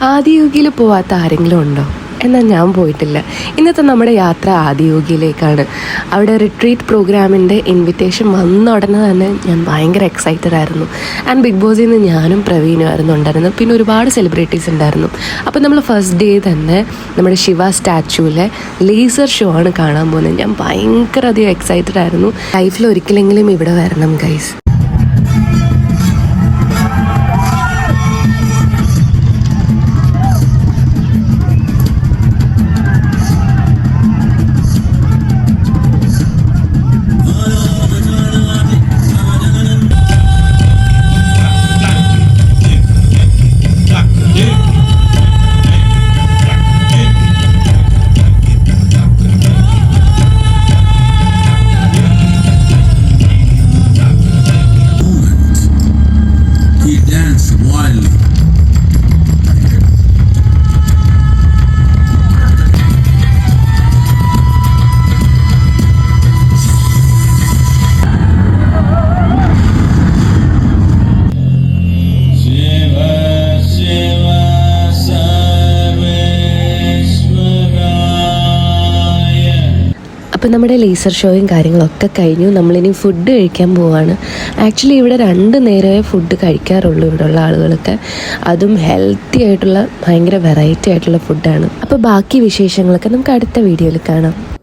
ആദിയോഗിയിൽ പോവാത്ത ആരെങ്കിലും ഉണ്ടോ? എന്നാൽ ഞാൻ പോയിട്ടില്ല. ഇന്നത്തെ നമ്മുടെ യാത്ര ആദിയോഗിയിലേക്കാണ്. അവിടെ റിട്രീറ്റ് പ്രോഗ്രാമിൻ്റെ ഇൻവിറ്റേഷൻ വന്ന ഉടനെ തന്നെ ഞാൻ ഭയങ്കര എക്സൈറ്റഡ് ആയിരുന്നു. ആൻഡ് ബിഗ് ബോസിൽ നിന്ന് ഞാനും പ്രവീണും ആയിരുന്നു ഉണ്ടായിരുന്നു. പിന്നെ ഒരുപാട് സെലിബ്രിറ്റീസ് ഉണ്ടായിരുന്നു. അപ്പോൾ നമ്മൾ ഫസ്റ്റ് ഡേ തന്നെ നമ്മുടെ ശിവ സ്റ്റാച്യൂവിലെ ലേസർ ഷോ ആണ് കാണാൻ പോകുന്നത്. ഞാൻ ഭയങ്കര അധികം എക്സൈറ്റഡ് ആയിരുന്നു. ലൈഫിൽ ഒരിക്കലെങ്കിലും ഇവിടെ വരണം ഗൈസ്. അപ്പോൾ നമ്മുടെ ലേസർ ഷോയും കാര്യങ്ങളൊക്കെ കഴിഞ്ഞു. നമ്മളിനി ഫുഡ് കഴിക്കാൻ പോവാണ്. ആക്ച്വലി ഇവിടെ 2 നേരമേ ഫുഡ് കഴിക്കാറുള്ളൂ ഇവിടെയുള്ള ആളുകളൊക്കെ. അതും ഹെൽത്തി ആയിട്ടുള്ള ഭയങ്കര വെറൈറ്റി ആയിട്ടുള്ള ഫുഡാണ്. അപ്പോൾ ബാക്കി വിശേഷങ്ങളൊക്കെ നമുക്ക് അടുത്ത വീഡിയോയിൽ കാണാം.